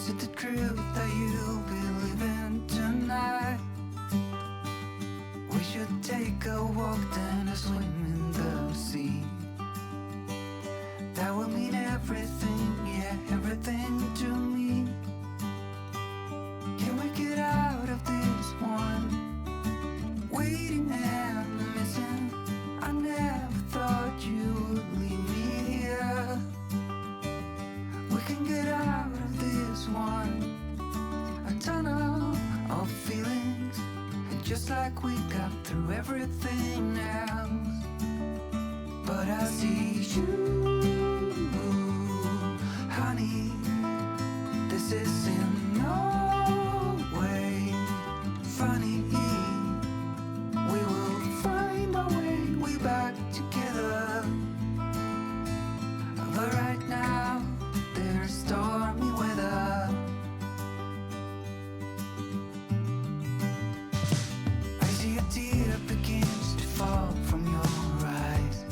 Is it the truth that you'll be living tonight? We should take a walk, then a swim in the sea. That will mean everything, yeah, everything to me. Can we get out of this one? Waiting and missing. I never thought you would leave me here. We can get out of this one. A tunnel of feelings, just like we got through everything else. But I see you, honey. This is in no way funny. We will find our way back together. But right now there's stormy weather. I see a tear begins to fall from your eyes.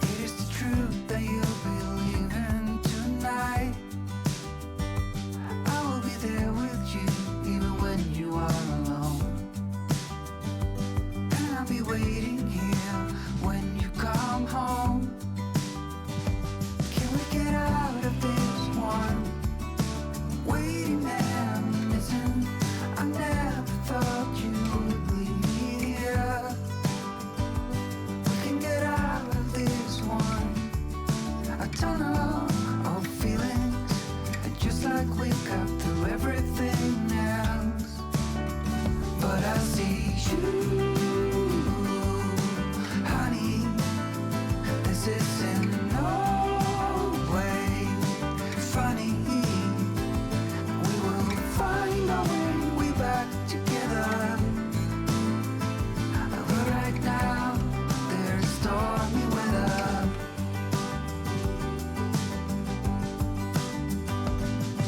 It is the truth that you believe in tonight. I will be there with you even when you are alone. And I'll be waiting here when you come home. Can we get out of this one? Waiting and missing. I never thought you would leave me here. We can get out of this one. A tunnel of feelings, just like we got through everything else. But I see you, honey. This is in no way funny. We will find our way back together. But right now there's stormy weather.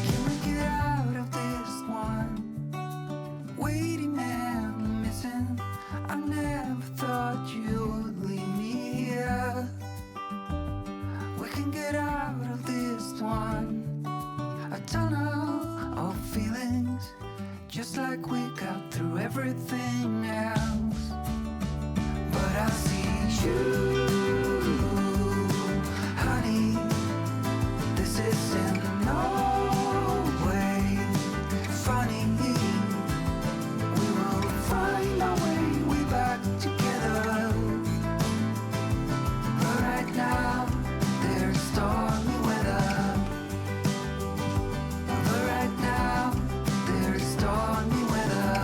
Can we get out of this one? Waiting and missing. I never thought you would leave me here. We can get out of this one. A tunnel of feelings, just like we got through everything else. But I see you, honey. This is in no way funny. We will find our way back together. But right now there's stormy weather. But right now there's stormy weather.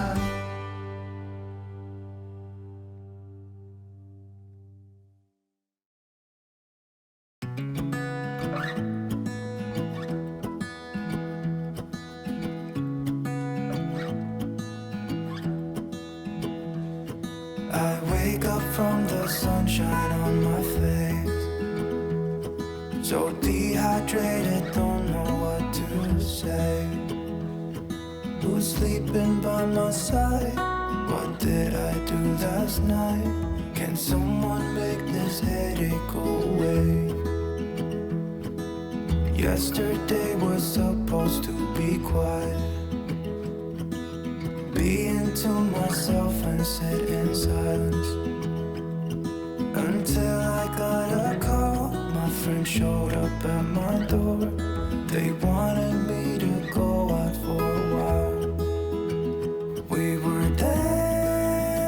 I wake up from the sunshine on my face, so dehydrated, don't know what to say. Who's sleeping by my side? What did I do last night? Can someone make this headache go away? Yesterday was supposed to be quiet, being to myself and sit in silence, until I got a call. My friend showed up at my door. They wanted me to go out for a while. We were dancing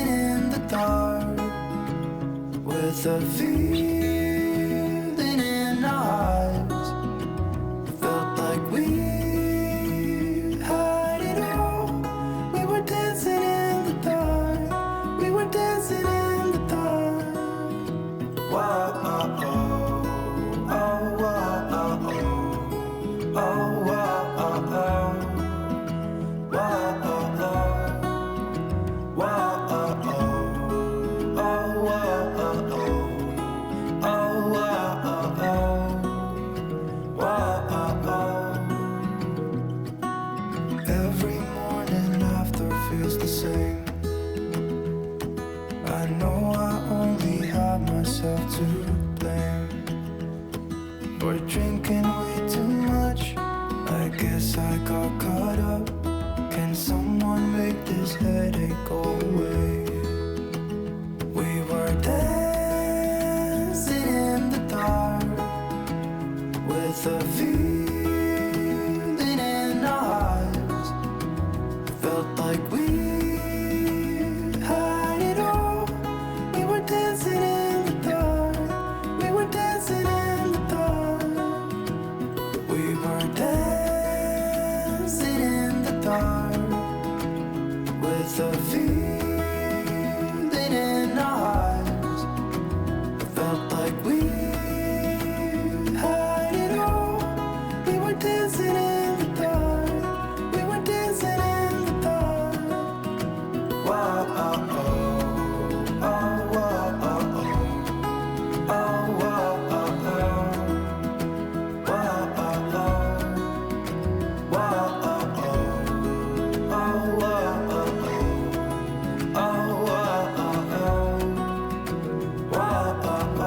in the dark, with a feeling in our eyes. Felt like we had it all. We were dancing in the dark. We were dancing in the dark. Whoa, oh, oh, oh, oh, oh, oh, oh, oh, oh, oh. Whoa, oh, oh, whoa, oh, oh, oh, oh, oh, oh. were drinking way too much. I guess I got caught up. Can someone make this headache go away? We were dancing in the dark with a feeling in our eyes. Felt like we had it all. We were dancing in the dark. We were dancing in the dark. We were dancing in the dark with a feeling in our eyes. Felt like we had it all. We were dancing in the dark. We were dancing in the dark. Whoa, oh, oh, oh, whoa, oh, oh, oh, whoa, oh, oh, whoa, oh, oh, whoa, oh, oh, oh, whoa, oh, oh.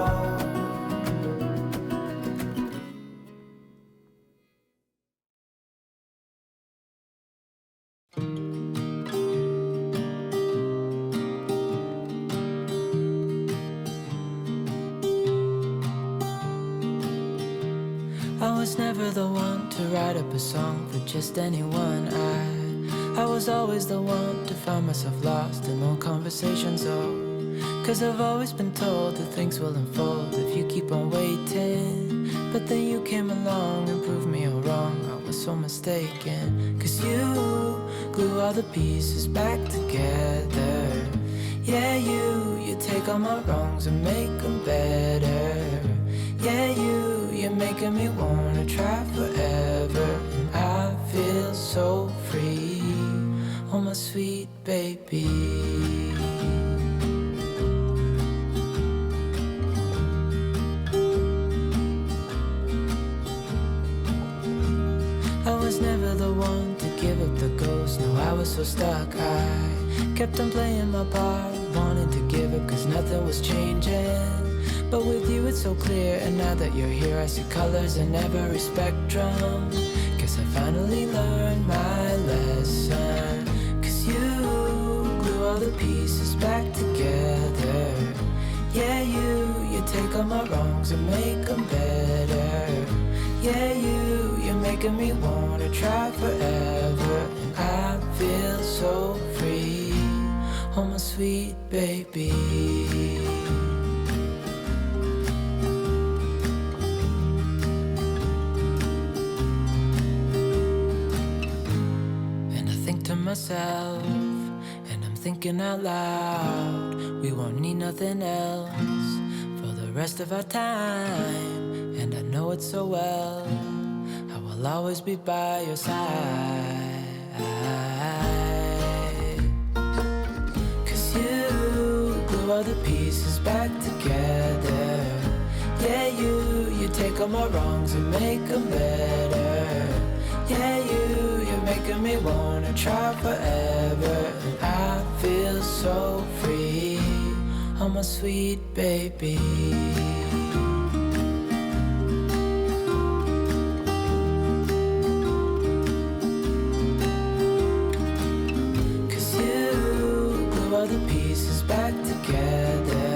I was never the one to write up a song for just anyone. I was always the one to find myself lost in long conversations. Oh, 'cause I've always been told that things will unfold if you keep on waiting. But then you came along and proved me all wrong. I was so mistaken. 'Cause you glue all the pieces back together. Yeah, you take all my wrongs and make them better. Yeah, you're making me wanna try forever. And I feel so free, oh my sweet baby. I was never the one to give up the ghost. No, I was so stuck. I kept on playing my part, wanting to give up 'cause nothing was changing. But with you it's so clear, and now that you're here I see colors in every spectrum. Guess I finally learned my lesson. 'Cause you glue all the pieces back together. Yeah, you take all my wrongs and make them better. Yeah, you're making me wanna try forever. And I feel so free, oh my sweet baby. Myself, and I'm thinking out loud, we won't need nothing else for the rest of our time. And I know it so well, I will always be by your side. 'Cause you glue all the pieces back together. Yeah, you take all my wrongs and make them better. Yeah, you're making me wanna try forever. And I feel so free, oh my sweet baby. 'Cause you glue all the pieces back together.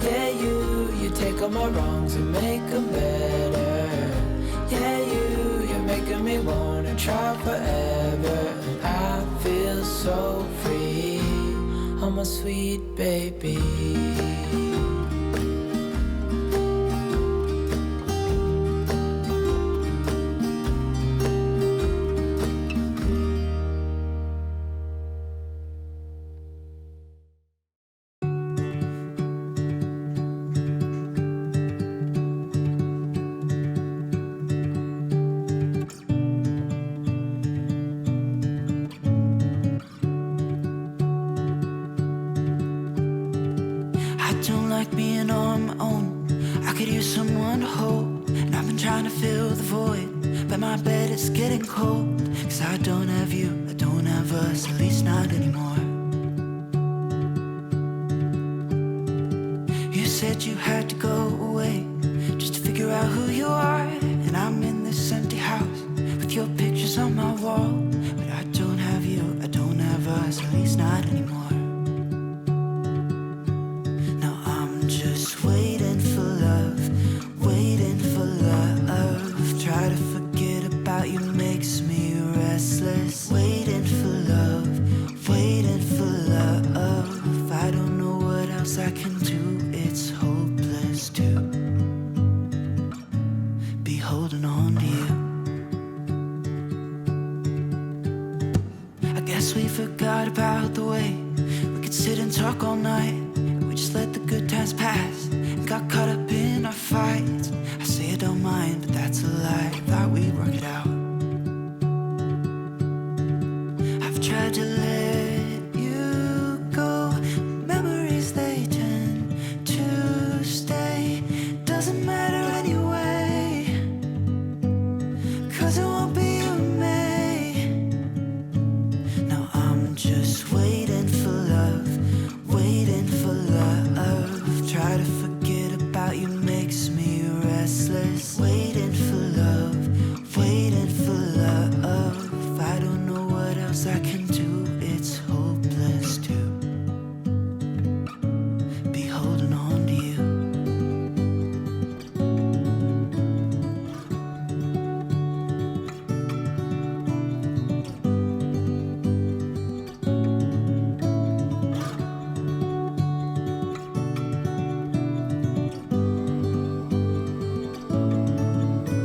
Yeah, you take all my wrongs and make them better. Yeah, you're making me wanna try forever. And I feel so free, oh my sweet baby. Being on my own, I could use someone to hold. And I've been trying to fill the void, but my bed is getting cold. 'Cause I don't have you, I don't have us, at least not anymore. You said you had to go away just to figure out who you are. holding on to you. I guess we forgot about the way we could sit and talk all night. We just let the good times pass and got caught up in our fights. I say I don't mind, but that's a lie. Thought we'd work it out. I've tried to let you go. Memories, they tend to stay. Doesn't matter anyway, 'cause it